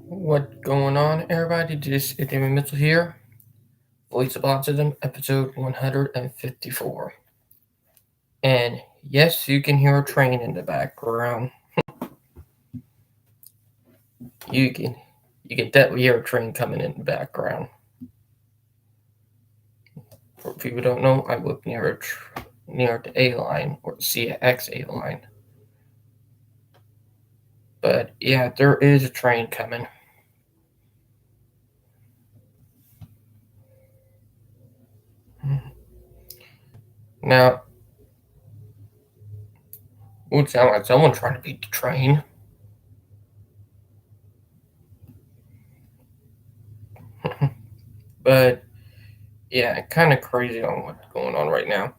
What's going on, everybody? This is Damon Mitchell here, Voice of Autism, episode 154. And yes, you can hear a train in the background. You can definitely hear a train coming in the background. For people who don't know, I live near the A line or the CX A line. But yeah, there is a train coming. Now, it would sound like someone trying to beat the train. But yeah, kind of crazy on what's going on right now.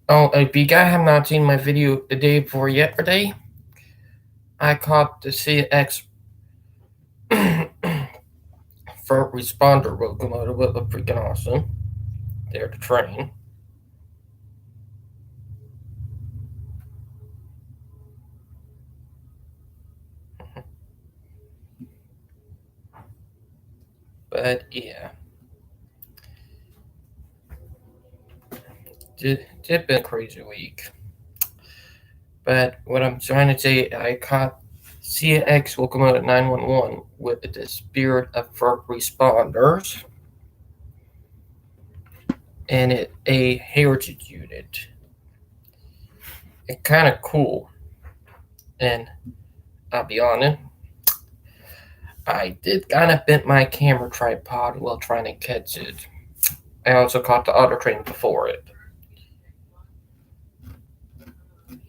Oh, if you guys have not seen my video the day before yesterday, I caught the CX first responder locomotive. It looked freaking awesome. There to train. But yeah, it's been a crazy week. But what I'm trying to say, I caught CX locomotive 911 with the spirit of first responders and a heritage unit. It's kind of cool. And I'll be honest, I did kind of bent my camera tripod while trying to catch it. I also caught the other train before it.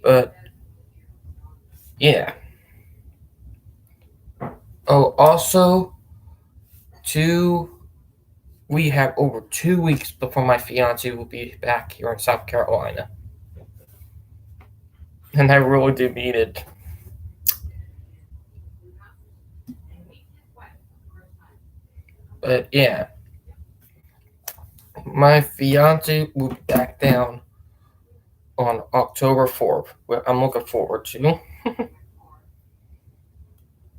But yeah. Oh, also, two. We have over 2 weeks before my fiance will be back here in South Carolina, and I really do mean it. But yeah, my fiance will be back down on October 4th, which I'm looking forward to.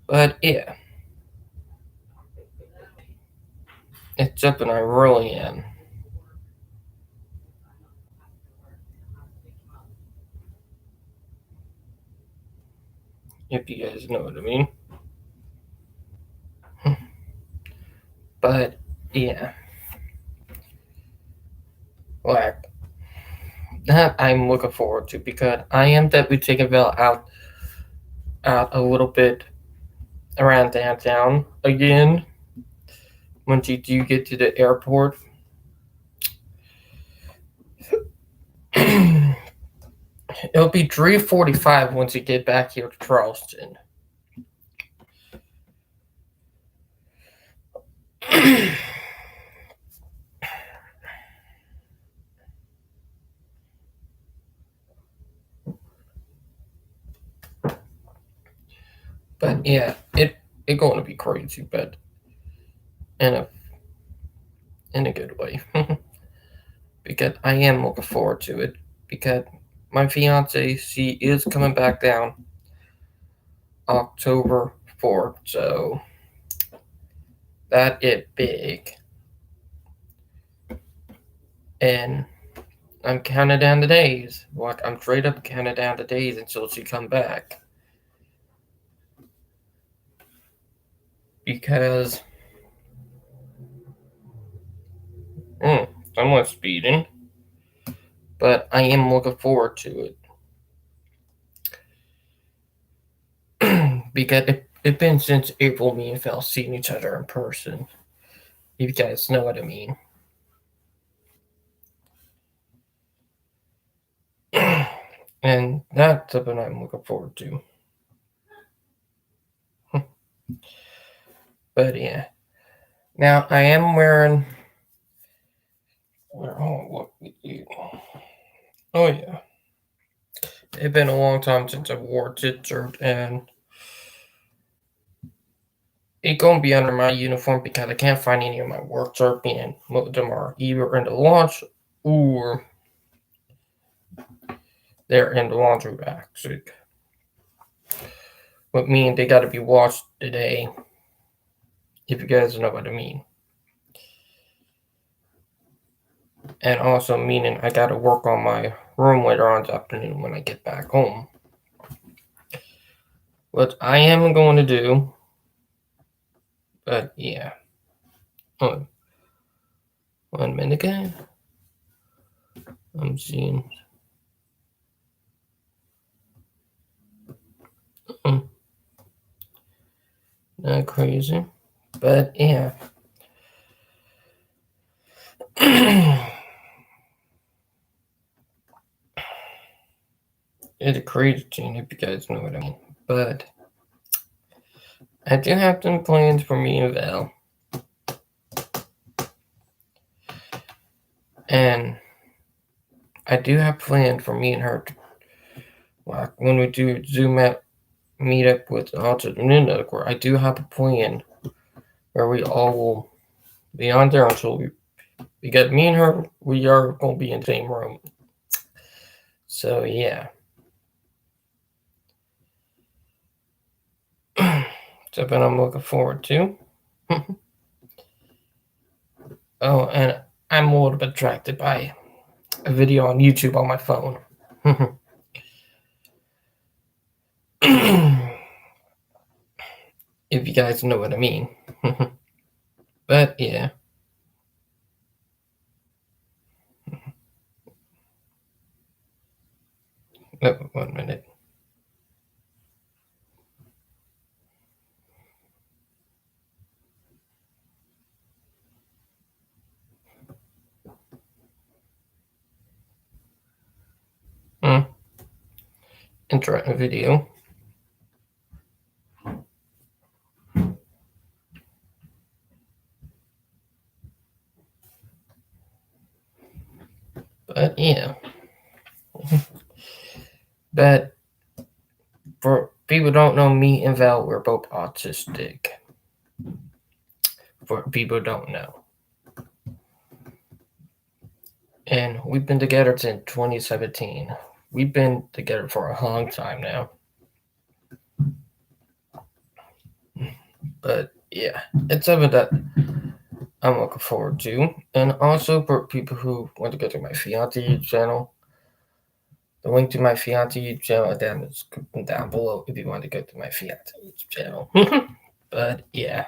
But yeah, it's something I really am. If you guys know what I mean. But yeah, like that I'm looking forward to because I am definitely taking Val out a little bit around downtown again once you do get to the airport. It'll be 3:45 once you get back here to Charleston. But yeah, it going to be crazy, but in a good way. Because I am looking forward to it. Because my fiance, she is coming back down October 4th, so that is big. And I'm counting down the days. Like I'm straight up counting down the days until she come back. Because someone's speeding. But I am looking forward to it. Because it's been since April me and Phil seeing each other in person. You guys know what I mean. And that's something I'm looking forward to. But yeah. Now I am wearing. Oh, oh yeah. It's been a long time since I wore a t-shirt, and it's gonna be under my uniform because I can't find any of my work shirts, and most of them are either in the laundry or they're in the laundry basket. Which means they gotta be washed today. if you guys know what I mean. And also meaning I gotta work on my room later on this afternoon when I get back home. What I am going to do, but yeah. Oh, 1 minute again. I'm seeing. Not crazy, but yeah. It's a crazy thing if you guys know what I mean. But I do have some plans for me and Val. And I do have plans for me and her to, like when we do Zoom out meet up with Autism Network, I do have a plan where we all will be on there until we get me and her, we are gonna be in the same room. So yeah. Something I'm looking forward to. Oh, and I'm a little bit attracted by a video on YouTube on my phone. If you guys know what I mean. But yeah. Oh, 1 minute. Interactive video. But yeah. But for people who don't know, me and Val, we're both autistic. For people who don't know. And we've been together since 2017. We've been together for a long time now. But yeah, it's something that I'm looking forward to. And also for people who want to go to my fiance YouTube channel, the link to my fiance YouTube channel is down below if you want to go to my fiance YouTube channel. But yeah.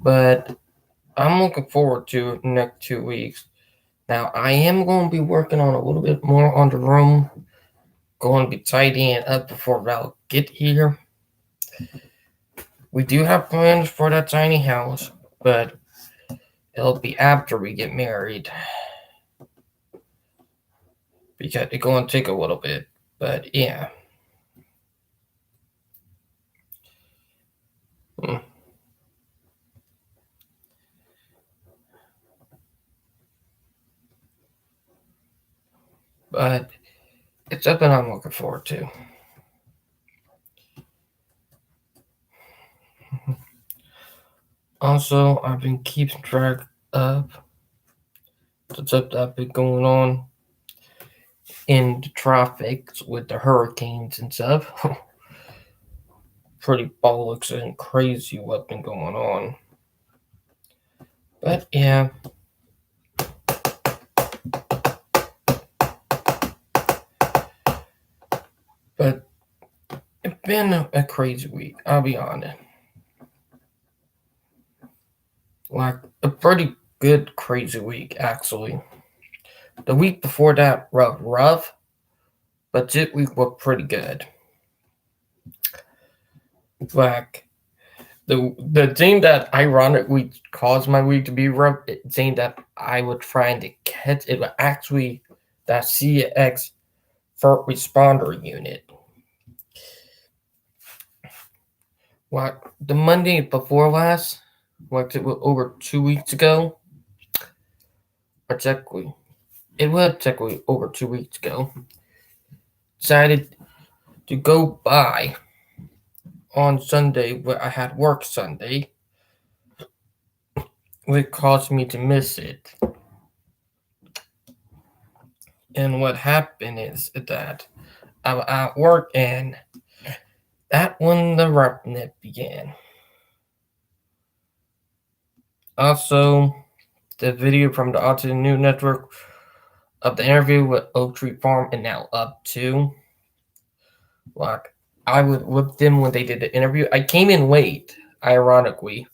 But I'm looking forward to the next 2 weeks. Now I am going to be working on a little bit more on the room. Going to be tidying it up before Val get here. We do have plans for that tiny house, but it'll be after we get married. Because it's going to take a little bit, but yeah. But it's something I'm looking forward to. Also, I've been keeping track of the stuff that's been going on in the traffic with the hurricanes and stuff. Pretty bollocks and crazy what's been going on. But yeah. But it's been a crazy week, I'll be honest. Like a pretty good crazy week, actually. The week before that, rough, but this week was pretty good. Like the thing that ironically caused my week to be rough, the thing that I was trying to catch, it was actually that CX first responder unit. Like the Monday before last, like it was over 2 weeks ago, or technically, it was technically over 2 weeks ago. Decided to go by on Sunday where I had work Sunday, which caused me to miss it. And what happened is that I was at work, and that when the roughness began. Also, the video from the Autism News Network of the interview with Oak Tree Farm and now up to. Like, I was with them when they did the interview. I came in late, ironically.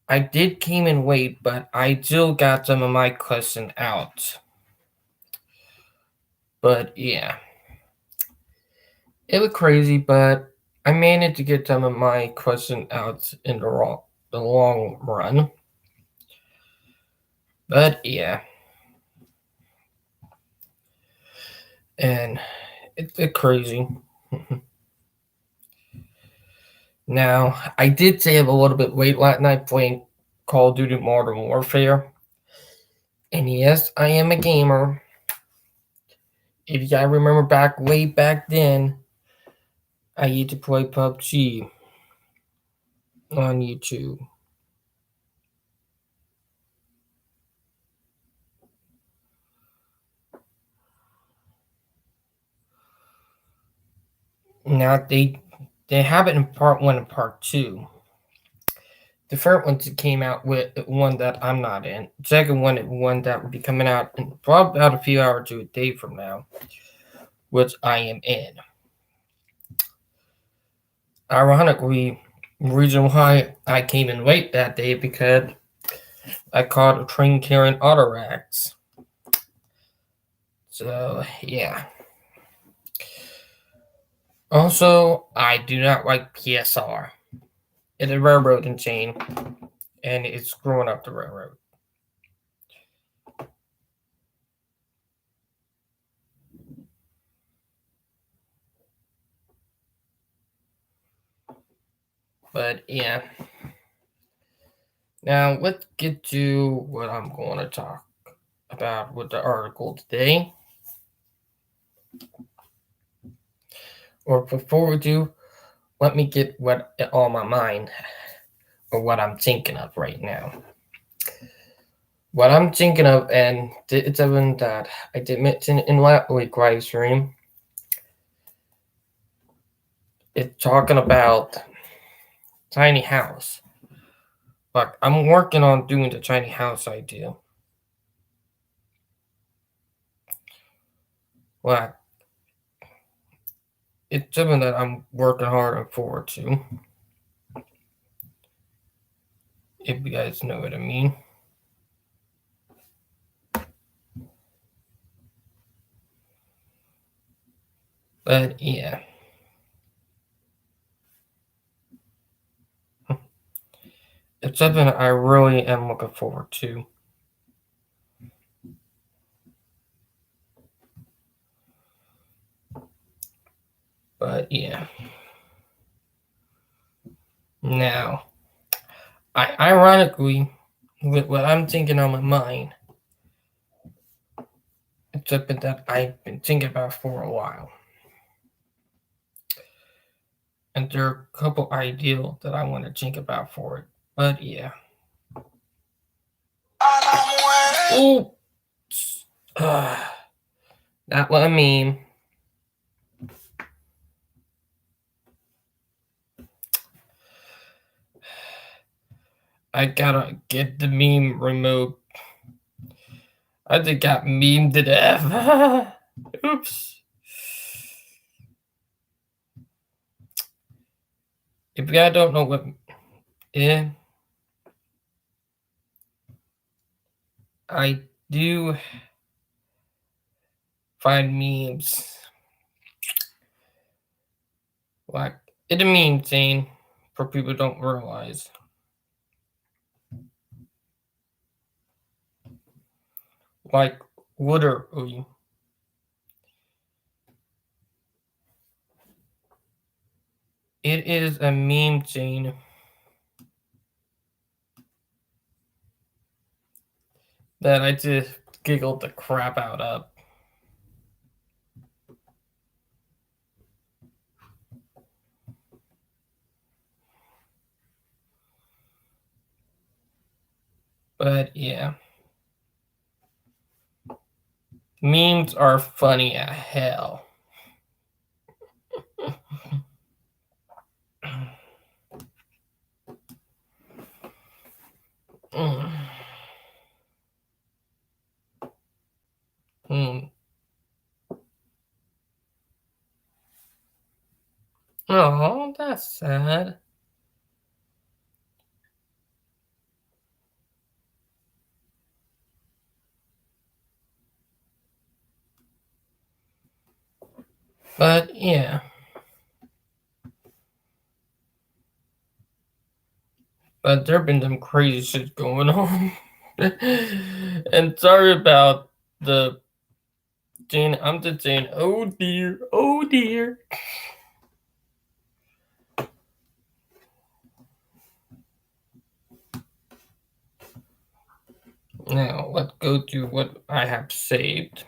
I did came in late, but I still got some of my question out. But yeah, it was crazy, but I managed to get some of my question out in the long run. But yeah, and it's crazy. Now, I did stay up a little bit late last night playing Call of Duty Modern Warfare. And yes, I am a gamer. If you guys remember way back then, I used to play PUBG on YouTube. Now they have it in part 1 and part 2. The first one came out with one that I'm not in. The second one that will be coming out in probably about a few hours to a day from now, which I am in. Ironically, the reason why I came in late that day because I caught a train carrying auto racks. So yeah. Also, I do not like PSR. It's a railroading chain, and it's screwing up the railroad. But yeah. Now let's get to what I'm going to talk about with the article today. Or before we do, let me get what on my mind or what I'm thinking of right now. What I'm thinking of, and it's something that I did mention in last week's live stream. It's talking about tiny house. Like, I'm working on doing the tiny house idea. Like, it's something that I'm working hard and forward to. If you guys know what I mean. But yeah. It's something I really am looking forward to. But yeah. Now, ironically, with what I'm thinking on my mind, it's something that I've been thinking about for a while. And there are a couple ideas that I want to think about for it. But yeah. Ooh. Not what I mean. I gotta get the meme removed. I just got memed to death. Oops. If you guys don't know what, yeah, I do find memes like it's a meme thing for people who don't realize. Like literally. It is a meme thing that I just giggled the crap out of. But yeah. Memes are funny as hell. Oh, that's sad. But yeah. But there been some crazy shit going on. And sorry about the Jane. I'm just saying, oh dear, oh dear. Now let's go to what I have saved.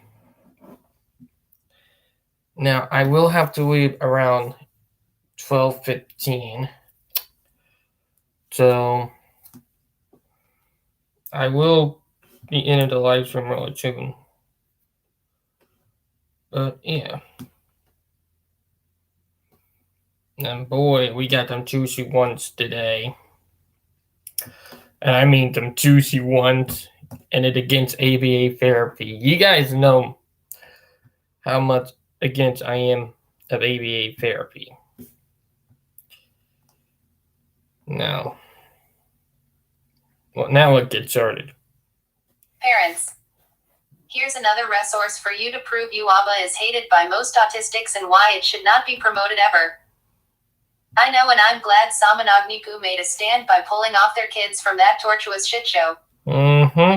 Now I will have to leave around 12:15, so I will be in the live stream really soon. But yeah. And boy, we got them juicy ones today. And I mean them juicy ones. And it against ABA therapy. You guys know how much against I am of ABA therapy. Now, let's get started. Parents. Here's another resource for you to prove you ABA is hated by most autistics and why it should not be promoted ever. I know, and I'm glad Samanagnipu made a stand by pulling off their kids from that tortuous shit show.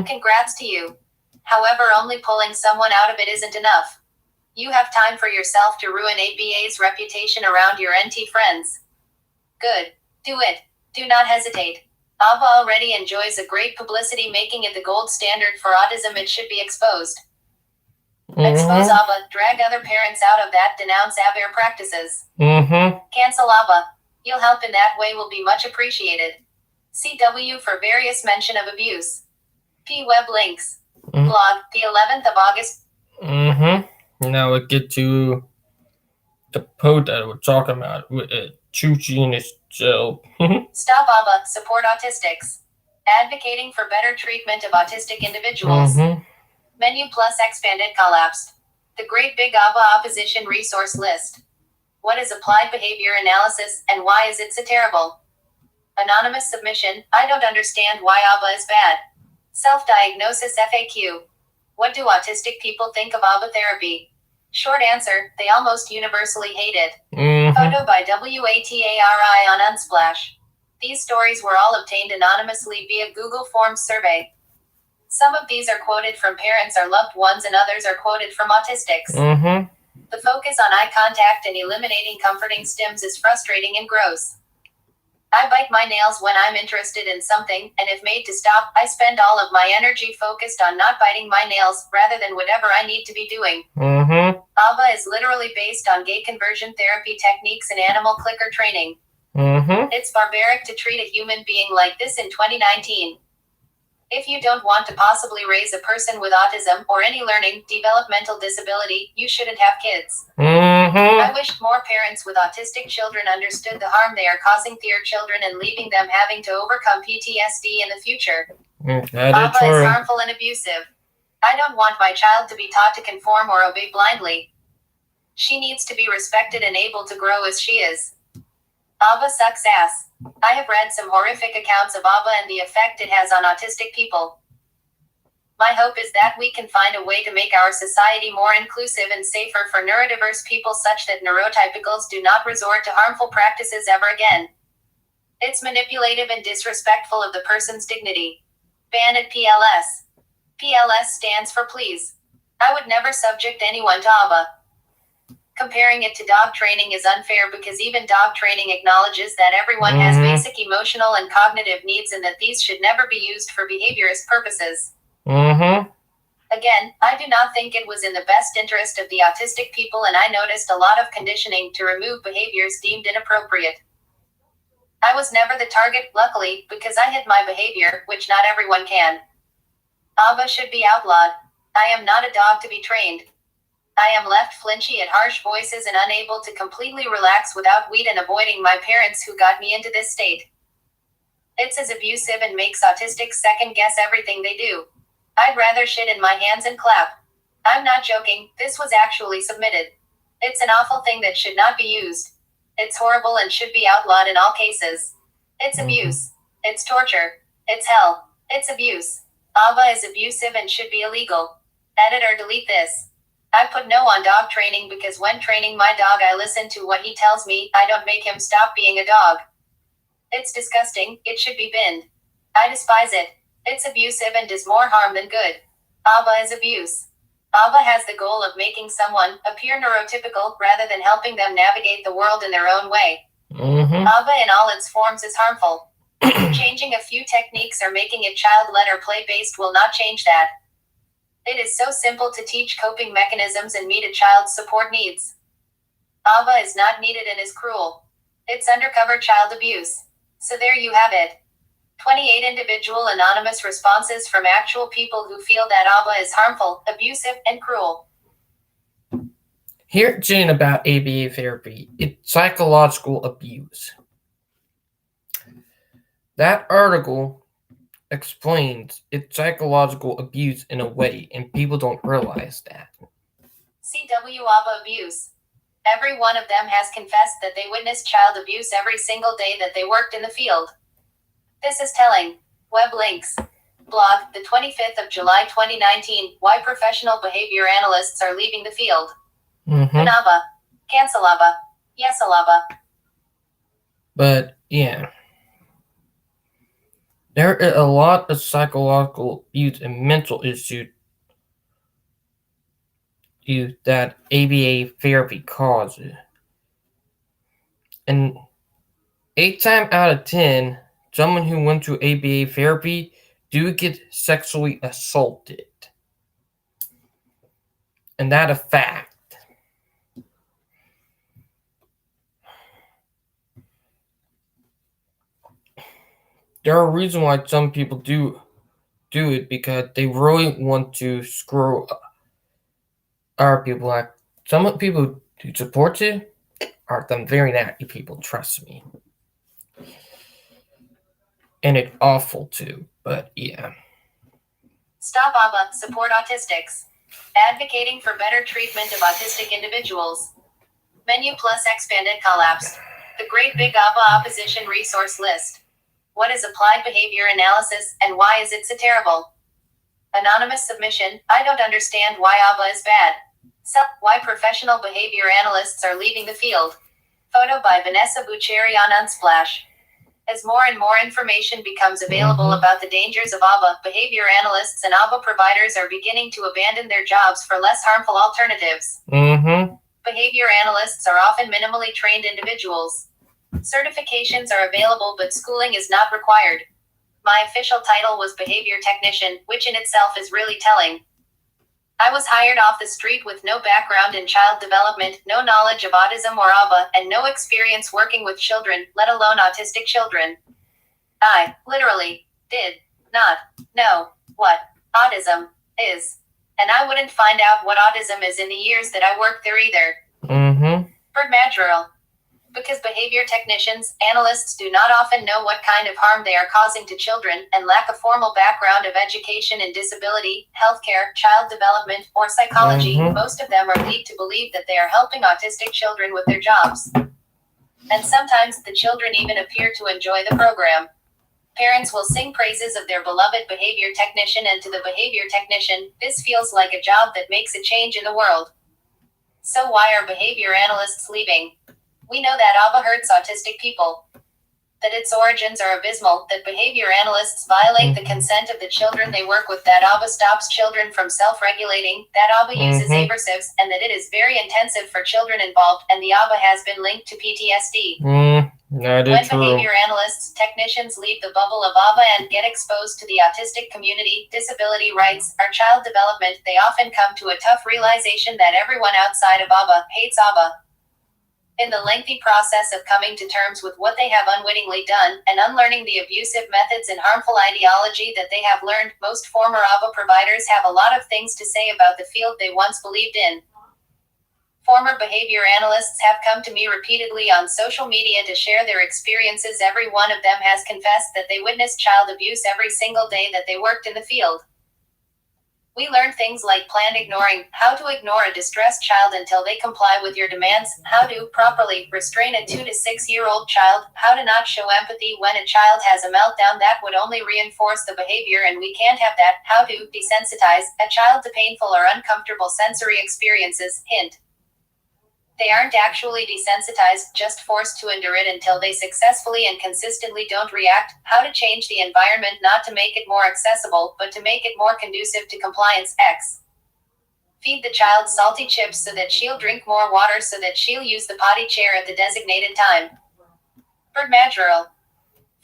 Congrats to you. However, only pulling someone out of it isn't enough. You have time for yourself to ruin ABA's reputation around your NT friends. Good. Do it. Do not hesitate. ABA already enjoys a great publicity, making it the gold standard for autism. It should be exposed. Expose ABA, drag other parents out of that, denounce ABA practices. Cancel ABA. You'll help in that way, will be much appreciated. CW for various mention of abuse. P web links. Blog, the 11th of August. Now we get to the post that we're talking about with Chuchi in his jail. Stop ABA, support autistics. Advocating for better treatment of autistic individuals. Menu plus expanded collapsed. The Great Big ABA Opposition Resource List. What is applied behavior analysis, and why is it so terrible? Anonymous submission. I don't understand why ABA is bad. Self-diagnosis FAQ. What do autistic people think of ABA therapy? Short answer, they almost universally hate it. Photo by WATARI on Unsplash. These stories were all obtained anonymously via Google Forms survey. Some of these are quoted from parents or loved ones, and others are quoted from autistics. The focus on eye contact and eliminating comforting stims is frustrating and gross. I bite my nails when I'm interested in something, and if made to stop, I spend all of my energy focused on not biting my nails, rather than whatever I need to be doing. ABA is literally based on gay conversion therapy techniques and animal clicker training. It's barbaric to treat a human being like this in 2019. If you don't want to possibly raise a person with autism or any learning, developmental disability, you shouldn't have kids. I wish more parents with autistic children understood the harm they are causing their children and leaving them having to overcome PTSD in the future. ABA is harmful and abusive. I don't want my child to be taught to conform or obey blindly. She needs to be respected and able to grow as she is. ABA sucks ass. I have read some horrific accounts of ABA and the effect it has on autistic people. My hope is that we can find a way to make our society more inclusive and safer for neurodiverse people, such that neurotypicals do not resort to harmful practices ever again. It's manipulative and disrespectful of the person's dignity. Ban at PLS. PLS stands for please. I would never subject anyone to ABA. Comparing it to dog training is unfair, because even dog training acknowledges that everyone has basic emotional and cognitive needs, and that these should never be used for behaviorist purposes. Again, I do not think it was in the best interest of the autistic people, and I noticed a lot of conditioning to remove behaviors deemed inappropriate. I was never the target, luckily, because I hid my behavior, which not everyone can. ABA should be outlawed. I am not a dog to be trained. I am left flinchy at harsh voices and unable to completely relax without weed, and avoiding my parents who got me into this state. It's as abusive and makes autistics second guess everything they do. I'd rather shit in my hands and clap. I'm not joking, this was actually submitted. It's an awful thing that should not be used. It's horrible and should be outlawed in all cases. It's abuse. It's torture. It's hell. It's abuse. ABBA is abusive and should be illegal. Edit or delete this. I put no on dog training because when training my dog I listen to what he tells me, I don't make him stop being a dog. It's disgusting, it should be binned. I despise it. It's abusive and does more harm than good. ABBA is abuse. ABBA has the goal of making someone appear neurotypical rather than helping them navigate the world in their own way. ABBA in all its forms is harmful. Changing a few techniques or making it child-led or play-based will not change that. It is so simple to teach coping mechanisms and meet a child's support needs. ABBA is not needed and is cruel. It's undercover child abuse. So there you have it. 28 individual anonymous responses from actual people who feel that ABBA is harmful, abusive, and cruel. Here, Jane, about ABA therapy. It's psychological abuse. That article explains it's psychological abuse in a way, and people don't realize that. CW ABBA abuse. Every one of them has confessed that they witnessed child abuse every single day that they worked in the field. This is telling. Web links. Blog, the 25th of July 2019, Why Professional Behavior Analysts Are Leaving the Field. ABBA. Cancel ABBA. Yes, ABBA. But, yeah. There is a lot of psychological abuse and mental issues that ABA therapy causes. And 8 times out of 10, someone who went to ABA therapy do get sexually assaulted. And that's a fact. There are reasons why some people do it because they really want to screw our people. Like some people who support it are some very nasty people, trust me. And it's awful too, but yeah. Stop ABBA, support autistics. Advocating for better treatment of autistic individuals. Menu plus expanded collapsed. The Great Big ABBA Opposition Resource List. What is applied behavior analysis, and why is it so terrible? Anonymous submission, I don't understand why ABBA is bad. Why professional behavior analysts are leaving the field. Photo by Vanessa Bucheri on Unsplash. As more and more information becomes available about the dangers of ABBA, behavior analysts and ABBA providers are beginning to abandon their jobs for less harmful alternatives. Behavior analysts are often minimally trained individuals. Certifications are available, but schooling is not required. My official title was behavior technician, which in itself is really telling. I was hired off the street with no background in child development, no knowledge of autism or ABBA, and no experience working with children, let alone autistic children. I, literally, did not know what autism is. And I wouldn't find out what autism is in the years that I worked there either. For Madrigal. Because behavior technicians, analysts do not often know what kind of harm they are causing to children, and lack a formal background of education in disability, healthcare, child development, or psychology. Most of them are led to believe that they are helping autistic children with their jobs. And sometimes the children even appear to enjoy the program. Parents will sing praises of their beloved behavior technician, and to the behavior technician, this feels like a job that makes a change in the world. So why are behavior analysts leaving? We know that ABBA hurts autistic people. That its origins are abysmal, that behavior analysts violate the consent of the children they work with, that ABBA stops children from self-regulating, that ABBA uses aversives, and that it is very intensive for children involved, and the ABBA has been linked to PTSD. When behavior analysts, technicians leave the bubble of ABBA and get exposed to the autistic community, disability rights, or child development, they often come to a tough realization that everyone outside of ABBA hates ABBA. In the lengthy process of coming to terms with what they have unwittingly done, and unlearning the abusive methods and harmful ideology that they have learned, most former ABBA providers have a lot of things to say about the field they once believed in. Former behavior analysts have come to me repeatedly on social media to share their experiences. Every one of them has confessed that they witnessed child abuse every single day that they worked in the field. We learned things like planned ignoring, how to ignore a distressed child until they comply with your demands, how to properly restrain a 2 to 6-year-old child, how to not show empathy when a child has a meltdown that would only reinforce the behavior and we can't have that, how to desensitize a child to painful or uncomfortable sensory experiences, hint. They aren't actually desensitized, just forced to endure it until they successfully and consistently don't react. How to change the environment not to make it more accessible, but to make it more conducive to compliance. X. Feed the child salty chips so that she'll drink more water so that she'll use the potty chair at the designated time. Birdmadrill.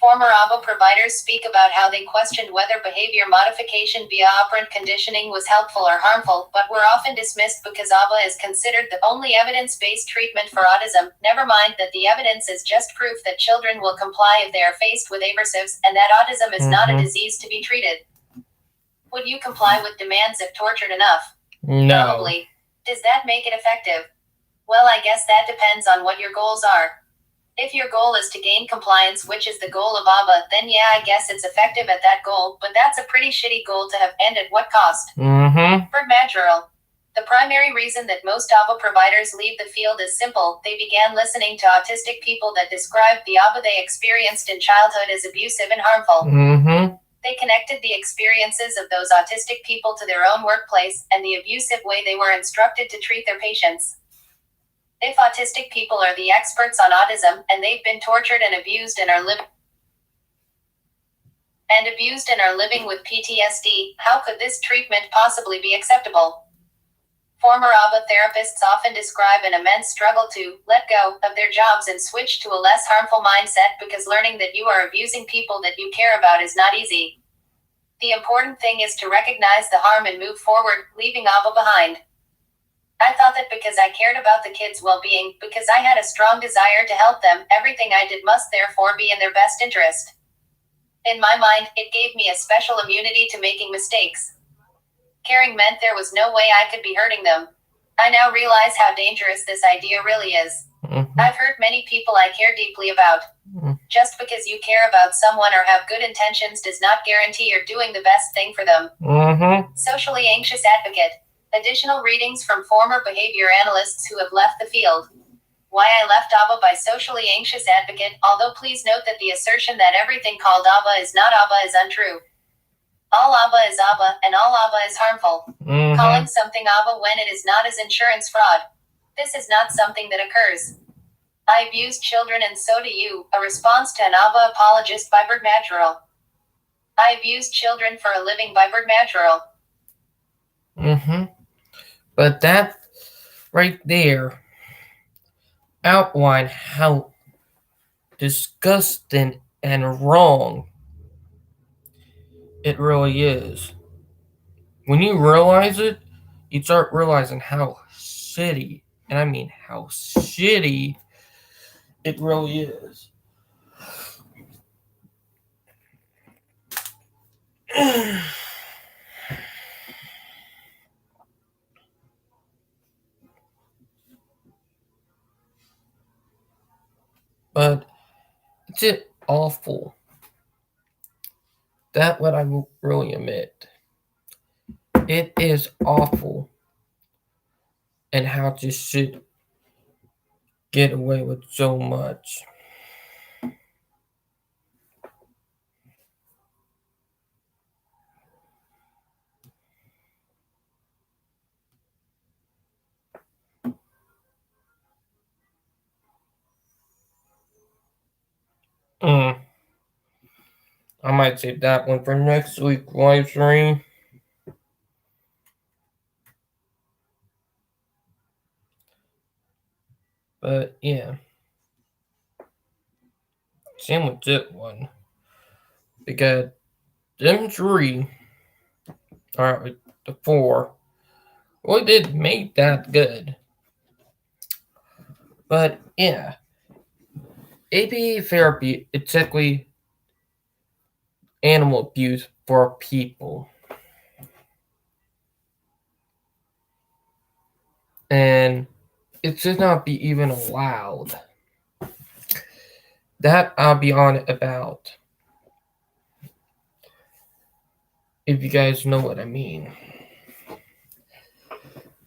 Former ABA providers speak about how they questioned whether behavior modification via operant conditioning was helpful or harmful, but were often dismissed because ABA is considered the only evidence-based treatment for autism. Never mind that the evidence is just proof that children will comply if they are faced with aversives, and that autism is not a disease to be treated. Would you comply with demands if tortured enough? No. Probably. Does that make it effective? Well, I guess that depends on what your goals are. If your goal is to gain compliance, which is the goal of ABA, then yeah, I guess it's effective at that goal, but that's a pretty shitty goal to have, and at what cost? Birdmadrill. The primary reason that most ABA providers leave the field is simple. They began listening to autistic people that described the ABA they experienced in childhood as abusive and harmful. They connected the experiences of those autistic people to their own workplace and the abusive way they were instructed to treat their patients. If autistic people are the experts on autism, and they've been tortured and abused and are living with PTSD, how could this treatment possibly be acceptable? Former ABA therapists often describe an immense struggle to let go of their jobs and switch to a less harmful mindset because learning that you are abusing people that you care about is not easy. The important thing is to recognize the harm and move forward, leaving ABA behind. I thought that because I cared about the kids' well-being, because I had a strong desire to help them, everything I did must therefore be in their best interest. In my mind, it gave me a special immunity to making mistakes. Caring meant there was no way I could be hurting them. I now realize how dangerous this idea really is. I've hurt many people I care deeply about. Just because you care about someone or have good intentions does not guarantee you're doing the best thing for them. Socially anxious advocate. Additional readings from former behavior analysts who have left the field. Why I left ABA by socially anxious advocate, although please note that the assertion that everything called ABA is not ABA is untrue. All ABA is ABA, and all ABA is harmful. Calling something ABA when it is not is insurance fraud. This is not something that occurs. I abuse children and so do you, a response to an ABA apologist by Birdmadrill. I abuse children for a living by Birdmadrill. But that right there outline how disgusting and wrong it really is. When you realize it, you start realizing how shitty, and I mean how shitty it really is. But it's just awful. That what I will really admit. It is awful, and how this should get away with so much. I might save that one for next week live stream. But yeah, same with that one. Because them three, alright, the four, really did make that good. But yeah, ABA therapy, it's exactly animal abuse for people. And it should not be even allowed. That I'll be on about. If you guys know what I mean.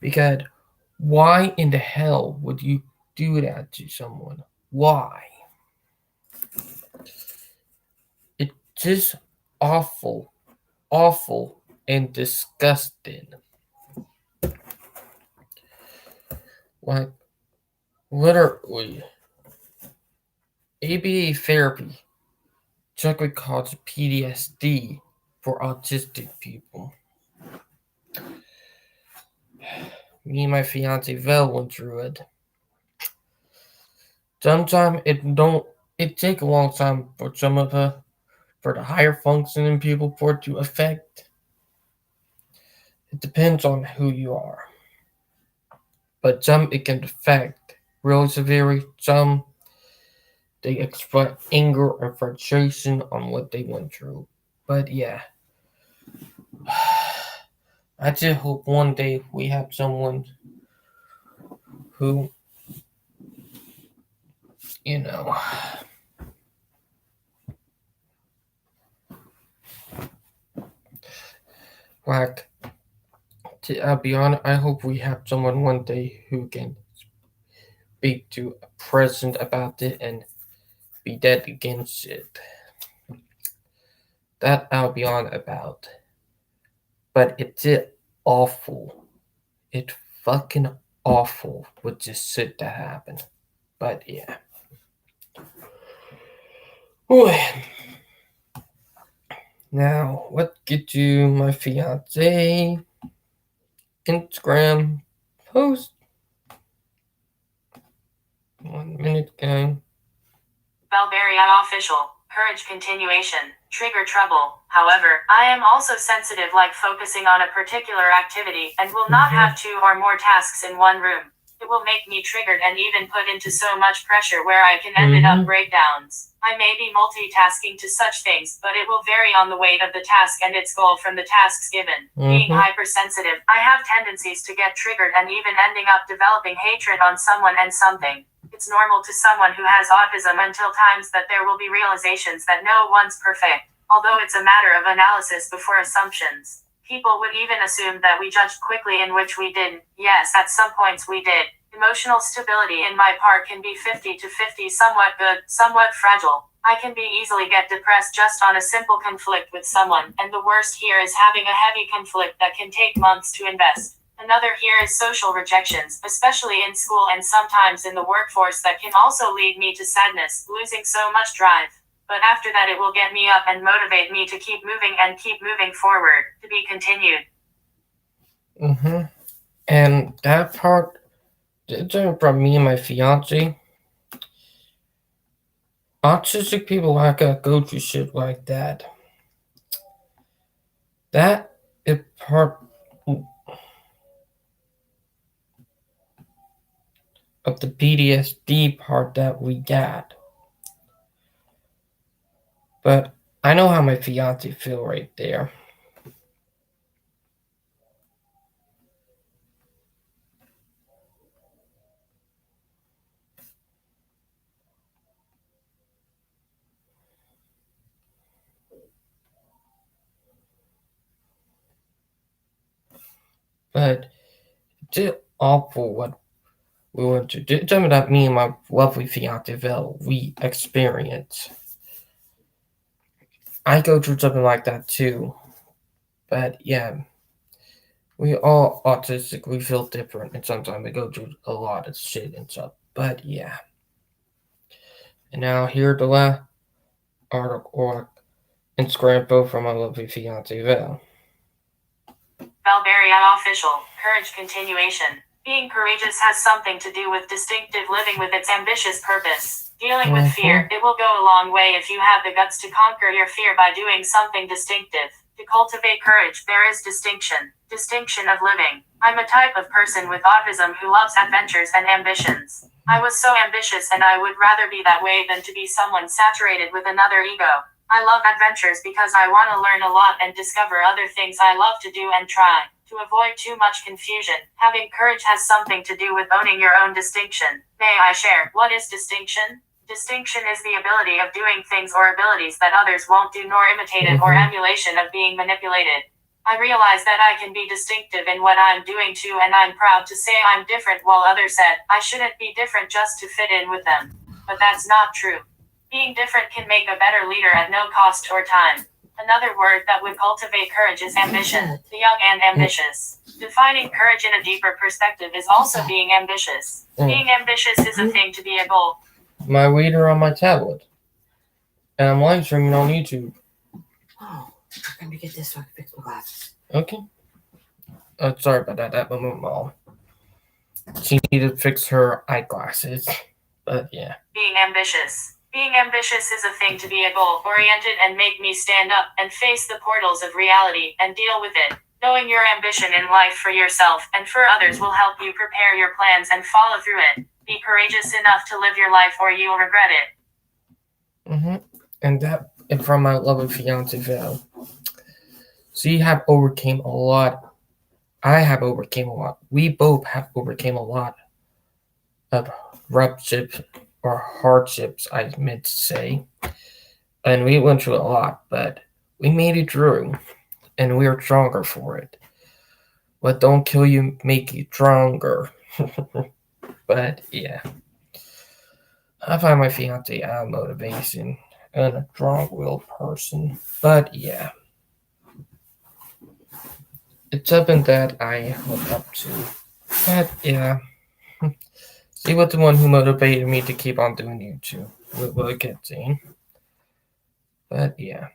Because why in the hell would you do that to someone? Why? It's just awful, awful, and disgusting. Like, literally, ABA therapy technically causes PTSD for autistic people. Me and my fiance Vel went through it. Sometimes it take a long time for some of for the higher functioning people for it to affect. It depends on who you are. But some it can affect really severely. Some they express anger or frustration on what they went through. But yeah. I just hope one day we have someone who, you know, like, I'll be honest, I hope we have someone one day who can speak to a president about it and be dead against it. That I'll be on about. But it's awful. It's fucking awful with this shit that happened. But yeah. Ooh. Now, what get you my fiance Instagram post 1 minute ago? Valveria official. Courage continuation. Trigger trouble. However, I am also sensitive like focusing on a particular activity and will not have 2 or more tasks in one room. It will make me triggered and even put into so much pressure where I can end up breakdowns. I may be multitasking to such things, but it will vary on the weight of the task and its goal from the tasks given. Being hypersensitive, I have tendencies to get triggered and even ending up developing hatred on someone and something. It's normal to someone who has autism until times that there will be realizations that no one's perfect, although it's a matter of analysis before assumptions. People would even assume that we judged quickly, in which we didn't. Yes, at some points we did. Emotional stability in my part can be 50 to 50, somewhat good, somewhat fragile. I can be easily get depressed just on a simple conflict with someone, and the worst here is having a heavy conflict that can take months to invest. Another here is social rejections, especially in school and sometimes in the workforce, that can also lead me to sadness, losing so much drive. But after that it will get me up and motivate me to keep moving and keep moving forward. To be continued. And that part, from me and my fiance, autistic people like to go through shit like that. That is part of the PTSD part that we got. But I know how my fiance feel right there. But it's just awful what we went to do. Something that me and my lovely fiance Vel we experience. I go through something like that too. But yeah, we all autistic, we feel different, and sometimes we go through a lot of shit and stuff. But yeah. And now here the last article or Instagram post from my lovely fiance Val. Valveria official. Courage continuation. Being courageous has something to do with distinctive living with its ambitious purpose. Dealing with fear, it will go a long way if you have the guts to conquer your fear by doing something distinctive. To cultivate courage, there is distinction. Distinction of living. I'm a type of person with autism who loves adventures and ambitions. I was so ambitious, and I would rather be that way than to be someone saturated with another ego. I love adventures because I want to learn a lot and discover other things I love to do and try. To avoid too much confusion, having courage has something to do with owning your own distinction. May I share, what is distinction? Distinction is the ability of doing things or abilities that others won't do, nor imitated or emulation of being manipulated. I realize that I can be distinctive in what I'm doing too, and I'm proud to say I'm different, while others said I shouldn't be different just to fit in with them. But that's not true. Being different can make a better leader at no cost or time. Another word that would cultivate courage is ambition. The young and ambitious. Defining courage in a deeper perspective is also being ambitious. Being ambitious is a thing to be a goal. My reader on my tablet. And I'm live streaming on YouTube. Oh, I'm going to get this so I can fix my glasses. Okay. Sorry about that. That moment, Mom. She needed to fix her eyeglasses. But yeah. Being ambitious. Being ambitious is a thing to be a goal-oriented and make me stand up and face the portals of reality and deal with it. Knowing your ambition in life for yourself and for others will help you prepare your plans and follow through it. Be courageous enough to live your life or you'll regret it. And from my lovely fiance Val. So you have overcame a lot. I have overcame a lot. We both have overcame a lot of hardships or hardships, I meant to say. And we went through a lot, but we made it through, and we are stronger for it. What don't kill you make you stronger. But yeah, I find my fiance a motivation and a strong-willed person. But yeah, it's something that I look up to. But yeah, she was the one who motivated me to keep on doing YouTube. We'll get seeing. But yeah.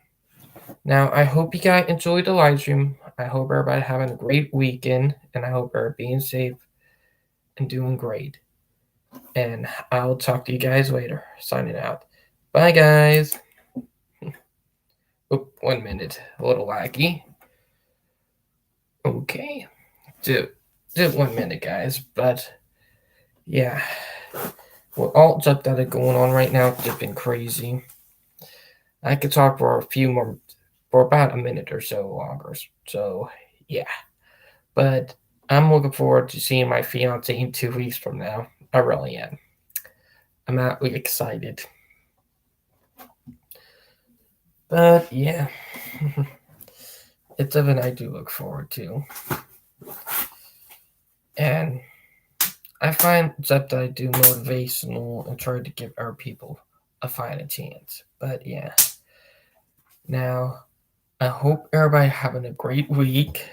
Now, I hope you guys enjoyed the live stream. I hope everybody having a great weekend, and I hope everybody being safe and doing great. And I'll talk to you guys later. Signing out. Bye, guys. Oh, 1 minute. A little laggy. Okay. Just 1 minute, guys. But yeah, with all stuff that are going on right now, it's just been crazy. I could talk for about a minute or so longer. So yeah, but I'm looking forward to seeing my fiance in 2 weeks from now. I really am. I'm not really excited. But yeah, it's something I do look forward to. And I find that I do motivational and try to give our people a fighting chance. But yeah. Now, I hope everybody having a great week.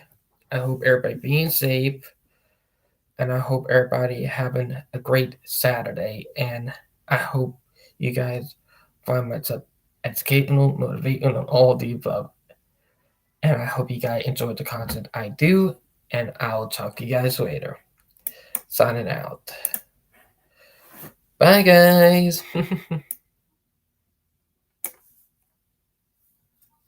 I hope everybody being safe. And I hope everybody having a great Saturday. And I hope you guys find myself educational, motivating, and all of the above. And I hope you guys enjoy the content I do. And I'll talk to you guys later. Signing out. Bye, guys.